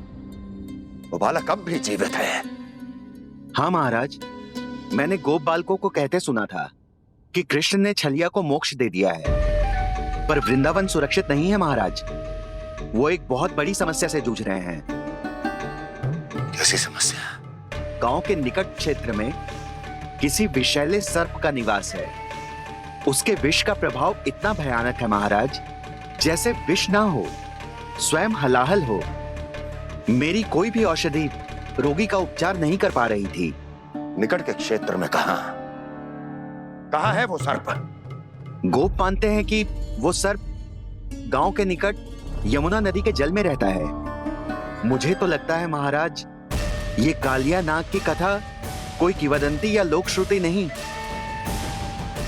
अब भी जीवित है। हाँ महाराज, मैंने गोप बालकों को कहते सुना था कि कृष्ण ने छलिया को मोक्ष दे दिया है, पर वृंदावन सुरक्षित नहीं है महाराज। वो एक बहुत बड़ी समस्या से जूझ रहे हैं। कैसी समस्या? गांव के निकट क्षेत्र में किसी विषैले सर्प का निवास है। उसके विष का प्रभाव इतना भयानक है महाराज, जैसे विष ना हो, स्वयं हलाहल हो। मेरी कोई भी औषधि रोगी का उपचार नहीं कर पा रही थी। निकट के क्षेत्र में कहाँ है वो सर्प? गोप मानते हैं कि वो सर्प गांव के निकट यमुना नदी के जल में रहता है। मुझे तो लगता है महाराज, ये कालिया नाग की कथा कोई किंवदंती या लोक श्रुति नहीं,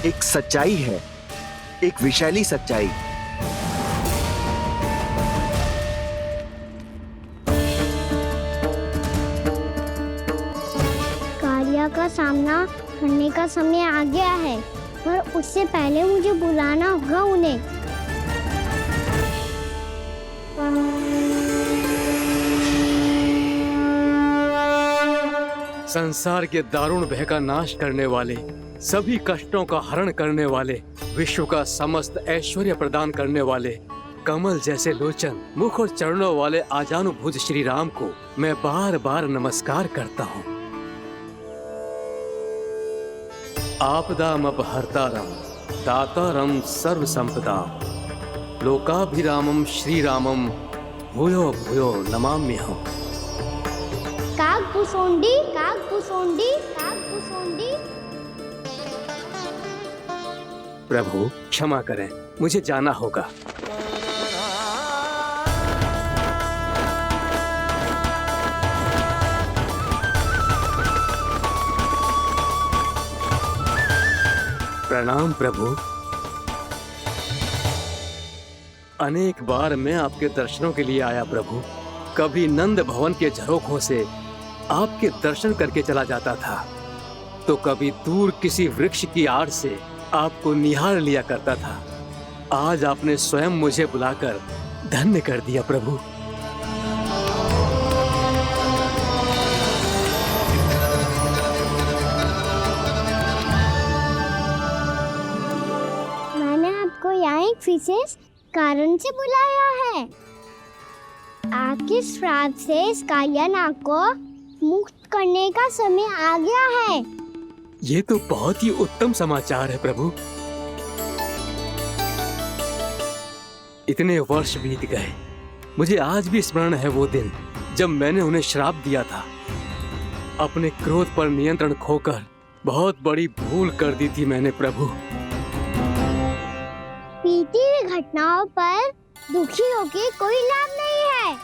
एक सच्चाई है, एक विषैली सच्चाई। कालिया का सामना करने का समय आ गया है, पर उससे पहले मुझे बुलाना होगा उन्हें। संसार के दारुण भय का नाश करने वाले, सभी कष्टों का हरण करने वाले, विश्व का समस्त ऐश्वर्य प्रदान करने वाले, कमल जैसे लोचन, मुख और चरणों वाले आजानुभुज श्री राम को मैं बार बार नमस्कार करता हूँ। आपदामपहर्तारं दातारं सर्व संपदा लोकाभिरामं श्री रामं भूयो भूयो नमाम्यहम्। कागभूसोंडी कागभूसोंडी कागभूसोंडी। प्रभु क्षमा करें, मुझे जाना होगा। प्रणाम प्रभु। अनेक बार मैं आपके दर्शनों के लिए आया प्रभु। कभी नंद भवन के झरोखों से आपके दर्शन करके चला जाता था, तो कभी दूर किसी वृक्ष की आड़ से आपको निहार लिया करता था। आज आपने स्वयं मुझे बुलाकर धन्य कर दिया प्रभु। मैंने आपको यहाँ एक विशेष कारण से बुलाया है। आपके श्राप से इस कालिया नाग को मुक्त करने का समय आ गया है। ये तो बहुत ही उत्तम समाचार है प्रभु। इतने वर्ष बीत गए, मुझे आज भी स्मरण है वो दिन जब मैंने उन्हें श्राप दिया था। अपने क्रोध पर नियंत्रण खोकर बहुत बड़ी भूल कर दी थी मैंने प्रभु। बीती हुई घटनाओं पर दुखी होके कोई लाभ नहीं है।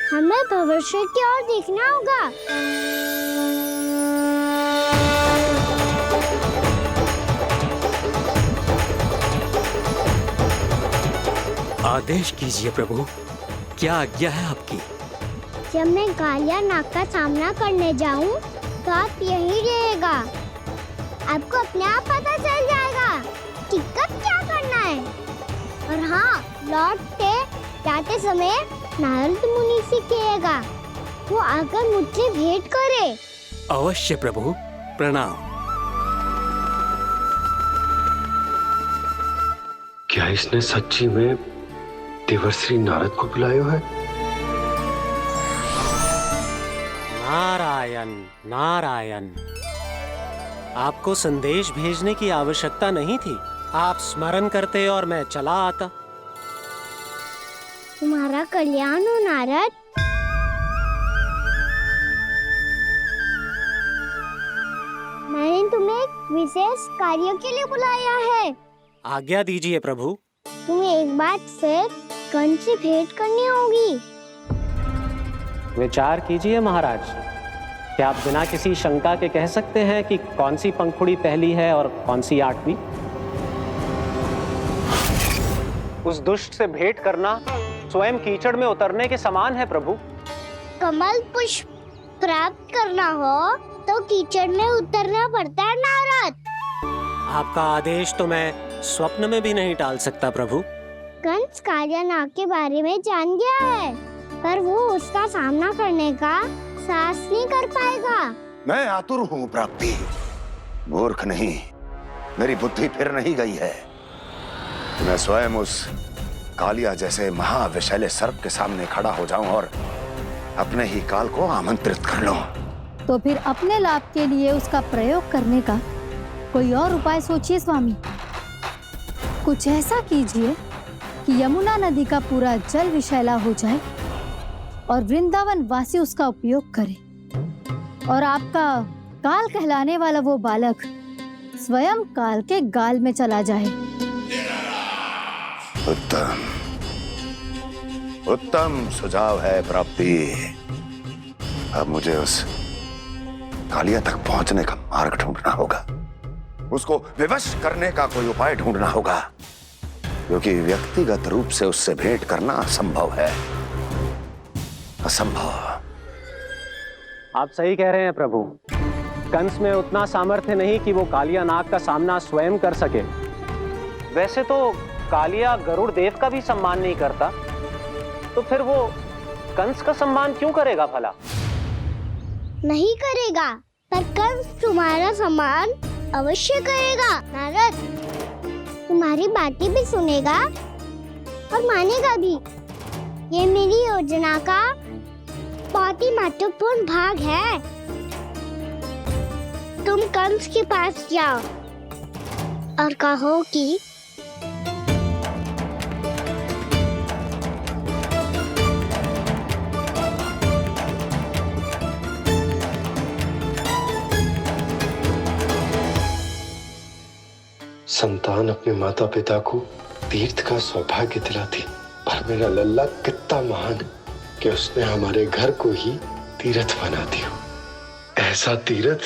हमें भविष्य की ओर देखना होगा। आदेश कीजिए प्रभु, क्या आज्ञा है आपकी? जब मैं कालिया नाग का सामना करने जाऊं, तो आप यही रहेगा। आपको अपने आप पता चल जाएगा कि कब क्या करना है। और हाँ, लौटते जाते समय नारद मुनि से कहेगा, वो आकर मुझसे भेंट करे। अवश्य प्रभु, प्रणाम। क्या इसने सच्ची में देवर्षि नारद को बुलाया है? नारायण नारायण, आपको संदेश भेजने की आवश्यकता नहीं थी। आप स्मरण करते और मैं चला आता। तुम्हारा कल्याण हो नारद। मैंने तुम्हें एक विशेष कार्य के लिए बुलाया है। आज्ञा दीजिए प्रभु। तुम्हें एक बार फिर कंस से भेंट करनी होगी। विचार कीजिए महाराज, क्या आप बिना किसी शंका के कह सकते हैं कि कौन सी पंखुड़ी पहली है और कौन सी 8वीं? उस दुष्ट से भेंट करना स्वयं कीचड़ में उतरने के समान है प्रभु। कमल पुष्प प्राप्त करना हो तो कीचड़ में उतरना पड़ता है नारद। आपका आदेश तो मैं स्वप्न में भी नहीं टाल सकता प्रभु। कंस कालिया नाग के बारे में जान गया है, पर वो उसका सामना करने का साहस नहीं कर पाएगा। मैं आतुर हूँ प्राप्ति, मूर्ख नहीं। मेरी बुद्धि फिर नहीं गई है। मैं स्वयं उस कालिया जैसे महाविषैले सर्प के सामने खड़ा हो जाऊं और अपने ही काल को आमंत्रित कर लूं। तो फिर अपने लाभ के लिए उसका प्रयोग करने का कोई और उपाय सोचिए स्वामी। कुछ ऐसा कीजिए कि यमुना नदी का पूरा जल विषैला हो जाए और वृंदावन वासी उसका उपयोग करे, और आपका काल कहलाने वाला वो बालक स्वयं काल के गाल में चला जाए। उत्तम उत्तम सुझाव है प्राप्ति। अब मुझे उस कालिया तक पहुंचने का मार्ग ढूंढना होगा। उसको विवश करने का कोई उपाय ढूंढना होगा, क्योंकि व्यक्तिगत रूप से उससे भेंट करना असंभव है। असंभव। आप सही कह रहे हैं प्रभु। कंस में उतना सामर्थ्य नहीं कि वो कालिया नाग का सामना स्वयं कर सके। वैसे तो कालिया गरुड़ देव का भी सम्मान नहीं करता, तो फिर वो कंस का सम्मान क्यों करेगा भला? नहीं करेगा, पर कंस तुम्हारा सम्मान अवश्य करेगा नारद। तुम्हारी बातें भी सुनेगा और मानेगा भी। ये मेरी योजना का बहुत ही महत्वपूर्ण भाग है। तुम कंस के पास जाओ और कहो कि संतान अपने माता पिता को तीर्थ का सौभाग्य दिलाती, पर मेरा लल्ला कितना महान कि उसने हमारे घर को ही तीर्थ बना दिया। ऐसा तीर्थ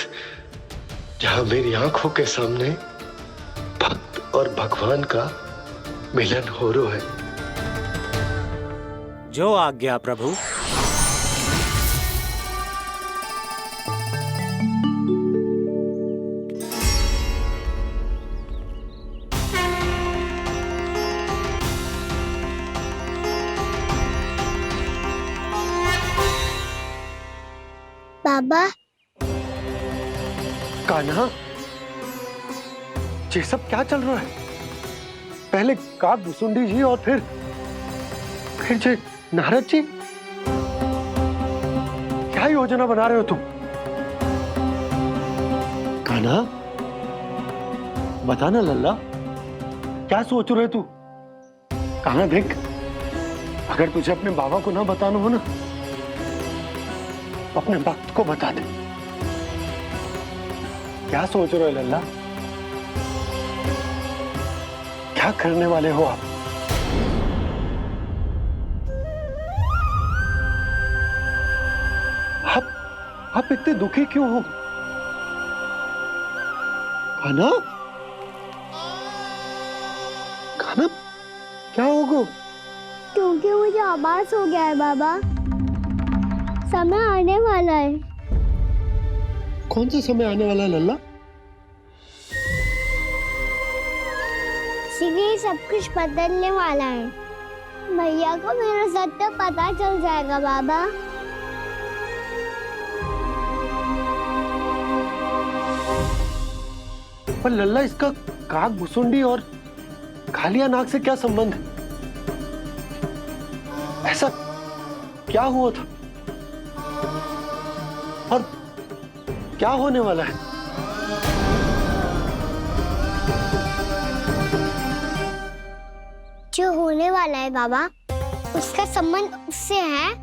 जहां मेरी आंखों के सामने भक्त और भगवान का मिलन हो रहा है। जो आज्ञा प्रभु। बाबा, कान्हा, ये सब क्या चल रहा है? पहले काग भुसुंडी जी और फिर जे नारद जी। क्या योजना बना रहे हो तुम? कान्हा, बता ना लल्ला, क्या सोच रहे तू? कान्हा देख, अगर तुझे अपने बाबा को ना बताना हो ना, तो अपने भक्त को बता दे। क्या सोच रहे हो लल्ला? क्या करने वाले हो आप? आप इतने दुखी क्यों हो? कान्हा, कान्हा, क्या होगा? क्योंकि मुझे आभास हो गया है बाबा, समय आने वाला है। कौन सा समय आने वाला है लल्ला? शीघ्र सब कुछ बदलने वाला है। भैया को मेरा सत्य पता चल जाएगा बाबा। पर लल्ला, इसका काक भुसुंडी और कालिया नाग से क्या संबंध है? ऐसा क्या हुआ था और क्या होने वाला है? जो होने वाला है बाबा, उसका संबंध उससे है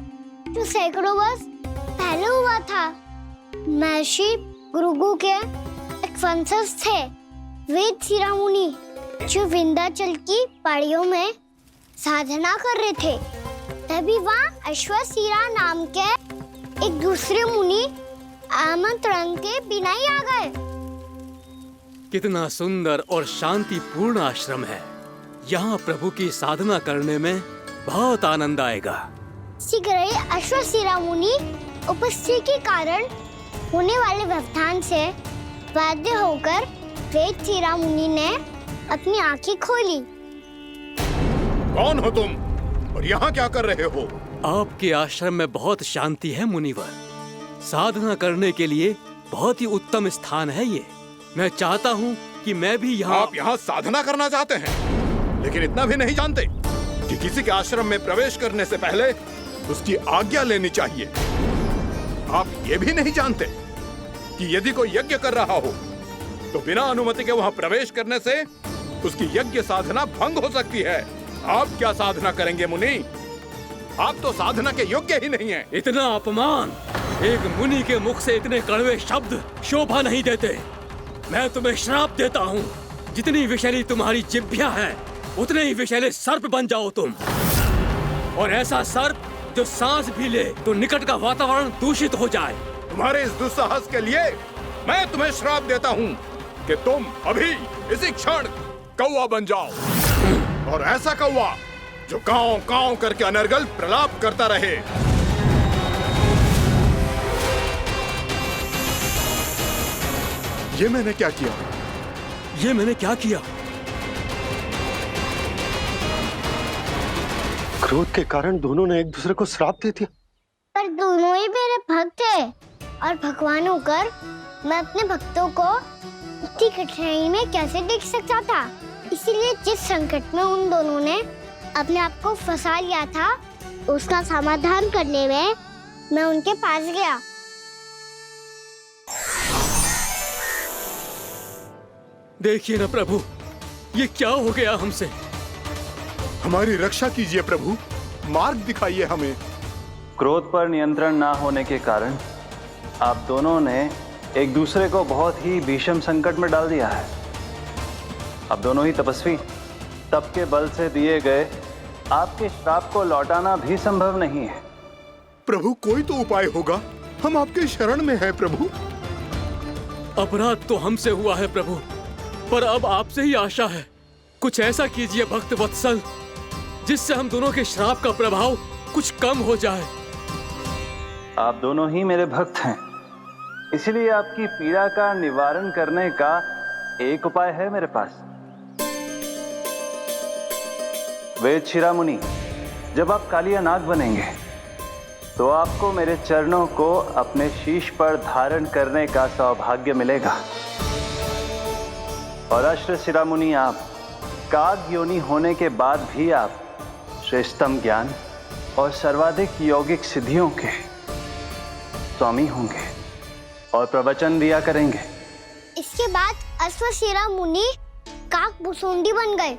जो सैकड़ों वर्ष पहले हुआ था। महर्षि भृगु के एक वंशज थे वेद शिरोमणि, जो विंध्याचल की पहाड़ियों में साधना कर रहे थे। तभी वहाँ अश्वशिरा नाम के एक दूसरे मुनि आमंत्रण के बिना ही आ गए। कितना सुंदर और शांतिपूर्ण आश्रम है। यहाँ प्रभु की साधना करने में बहुत आनंद आएगा। शीघ्र ही अश्वशिरा मुनि उपस्थिति के कारण होने वाले व्यवधान से बाध्य होकर वेद शिरोमणि ने अपनी आंखें खोली। कौन हो तुम और यहाँ क्या कर रहे हो? आपके आश्रम में बहुत शांति है मुनिवर। साधना करने के लिए बहुत ही उत्तम स्थान है ये। मैं चाहता हूँ कि मैं भी यहाँ। आप यहाँ साधना करना चाहते हैं, लेकिन इतना भी नहीं जानते कि किसी के आश्रम में प्रवेश करने से पहले उसकी आज्ञा लेनी चाहिए। आप ये भी नहीं जानते कि यदि कोई यज्ञ कर रहा हो तो बिना अनुमति के वहाँ प्रवेश करने से उसकी यज्ञ साधना भंग हो सकती है। आप क्या साधना करेंगे मुनि? आप तो साधना के योग्य ही नहीं हैं। इतना अपमान! एक मुनि के मुख से इतने कड़वे शब्द शोभा नहीं देते। मैं तुम्हें श्राप देता हूँ, जितनी विषैली तुम्हारी जिह्वा है उतने ही विषैले सर्प बन जाओ तुम। और ऐसा सर्प जो सांस भी ले तो निकट का वातावरण दूषित हो जाए। तुम्हारे इस दुस्साहस के लिए मैं तुम्हें श्राप देता हूँ कि तुम अभी इसी क्षण कौवा बन जाओ, और ऐसा कौवा जो कांव कांव करके अनर्गल प्रलाप करता रहे। ये मैंने क्या किया? ये मैंने क्या किया? क्रोध के कारण दोनों ने एक दूसरे को श्राप दे दिया। पर दोनों ही मेरे भक्त थे, और भगवान होकर मैं अपने भक्तों को इतनी कठिनाई में कैसे देख सकता था। इसीलिए जिस संकट में उन दोनों ने अपने आप को फंसा लिया था, उसका समाधान करने में मैं उनके पास गया। देखिए ना प्रभु, ये क्या हो गया हमसे? हमारी रक्षा कीजिए प्रभु, मार्ग दिखाइए हमें। क्रोध पर नियंत्रण ना होने के कारण आप दोनों ने एक दूसरे को बहुत ही भीषण संकट में डाल दिया है। आप दोनों ही तपस्वी, तप के बल से दिए गए आपके श्राप को लौटाना भी संभव नहीं है। प्रभु कोई तो उपाय होगा, हम आपके शरण में हैं प्रभु। अपराध तो हमसे हुआ है प्रभु, पर अब आपसे ही आशा है। कुछ ऐसा कीजिए भक्त वत्सल, जिससे हम दोनों के श्राप का प्रभाव कुछ कम हो जाए। आप दोनों ही मेरे भक्त हैं, इसलिए आपकी पीड़ा का निवारण करने का एक उपाय है मेरे पास। वेद शिरोमणि, जब आप कालिया नाग बनेंगे तो आपको मेरे चरणों को अपने शीश पर धारण करने का सौभाग्य मिलेगा। और अश्व शिरोमणि, आप काग योनि होने के बाद भी आप श्रेष्ठतम ज्ञान और सर्वाधिक यौगिक सिद्धियों के स्वामी होंगे और प्रवचन दिया करेंगे। इसके बाद अश्वशिरा मुनि काकभुसुंडी बन गए,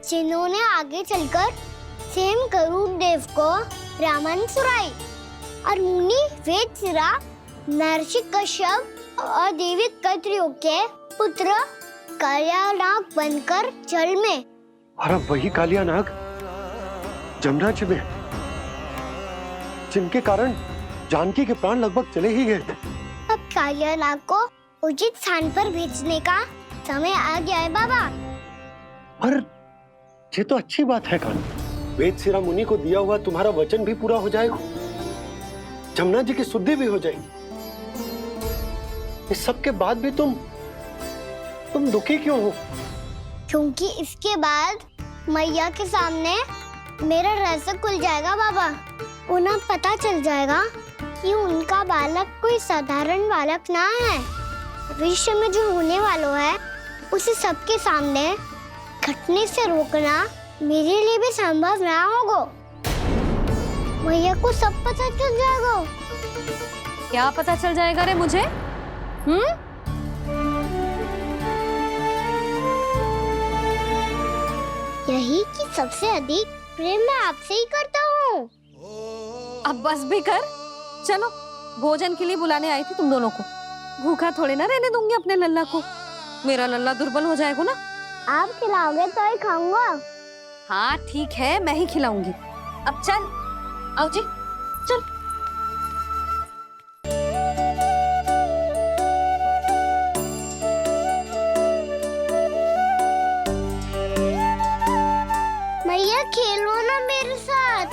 जिन्होंने आगे चलकर सेम गरुड़ देव को रामायण सुनाई। और मुनि वेदशिरा महर्षि कश्यप और देवी कत्रियों के पुत्र कालियानाग बनकर जल में। और अब वही कालियानाग जमुना जी में, जिनके कारण जानकी के प्राण लगभग चले ही गए थे। अब कालियानाग को उचित स्थान पर भेजने का समय आ गया है बाबा। और ये तो अच्छी बात है कान्हा, वेदशिरा मुनि को दिया हुआ तुम्हारा वचन भी पूरा हो जाएगा, जमुना जी की शुद्धि भी हो जाएगी। इस सब के बाद भी तुम दुखी क्यों हो? क्योंकि इसके बाद मैया के सामने मेरा रहस्य खुल जाएगा बाबा। उन्हें पता चल जाएगा कि उनका बालक कोई साधारण बालक ना है। भविष्य में जो होने वाला है उसे सबके सामने घटने से रोकना मेरे लिए भी संभव ना होगा। मैया को सब पता चल जाएगा। क्या पता चल जाएगा रे मुझे? यही कि सबसे अधिक प्रेम मैं आपसे ही करता हूँ। अब बस भी कर, चलो भोजन के लिए बुलाने आई थी तुम दोनों को। भूखा थोड़े ना रहने दूंगी अपने लल्ला को, मेरा लल्ला दुर्बल हो जाएगा ना। आप खिलाओगे तो ही खाऊंगा। हाँ ठीक है, मैं ही खिलाऊंगी। अब चल, आओ जी चल। मैया खेलो ना मेरे साथ।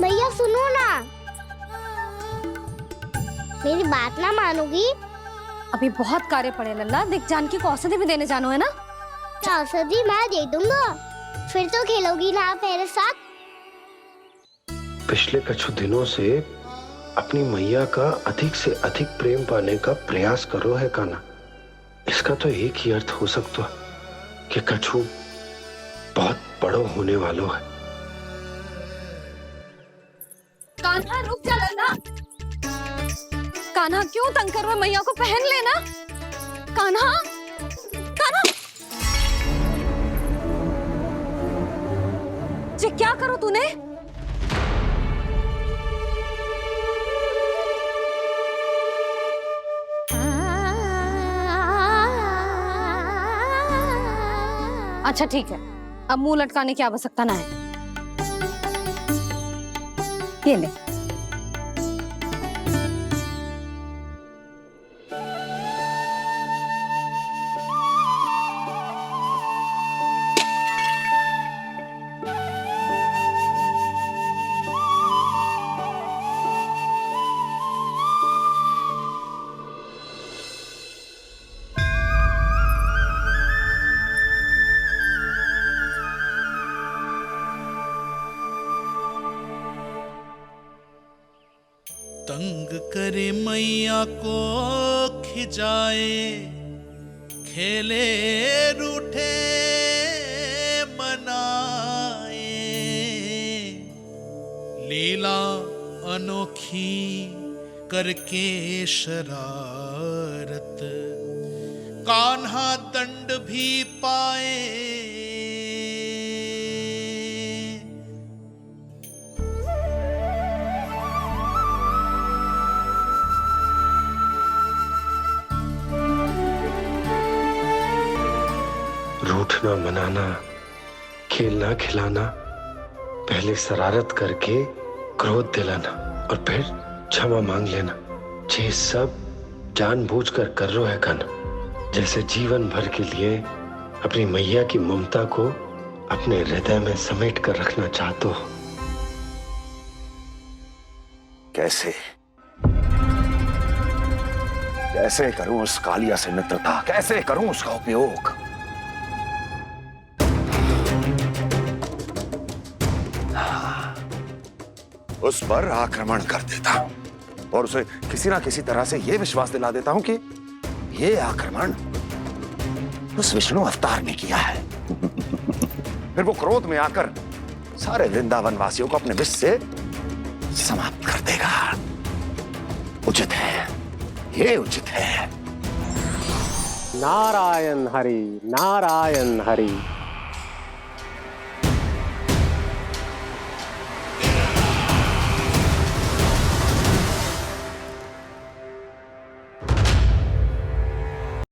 मैया सुनो ना, मेरी बात ना मानोगी? अभी बहुत कार्य पड़े लल्ला, देख जानकी को औषधि भी देने जानो है ना। औषधि मैं दे दूंगा, फिर तो खेलोगी ना मेरे साथ। पिछले कुछ दिनों से अपनी मैया का अधिक से अधिक प्रेम पाने का प्रयास करो है कान्हा। इसका तो एक ही अर्थ हो सकता है कि कछु बहुत बड़ो होने वालों है। कान्हा रुक जा लल्ला। कान्हा क्यों तंग कर रहा है? मैया को पहन लेना। कान्हा, कान्हा जी क्या करो तूने? अच्छा ठीक है, अब मुंह लटकाने की आवश्यकता ना है। ये ले। तंग करे मैया को खिजाए, खेले रूठे मनाए, लीला अनोखी करके शरारत, कान्हा दंड भी पाए। रूठना मनाना, खेलना खिलाना, पहले शरारत करके क्रोध दिलाना और फिर क्षमा मांग लेना, ये सब जानबूझकर कर रहे है कान्हा। जैसे जीवन भर के लिए अपनी मैया की ममता को अपने हृदय में समेट कर रखना चाहते हो। कैसे कैसे करूं उस कालिया से मित्रता, कैसे करूं उसका उपयोग? उस पर आक्रमण कर देता हूं और उसे किसी ना किसी तरह से यह विश्वास दिला देता हूं कि यह आक्रमण उस विष्णु अवतार ने किया है। फिर वो क्रोध में आकर सारे वृंदावन वासियों को अपने विष से समाप्त कर देगा। उचित है, ये उचित है। नारायण हरि, नारायण हरि।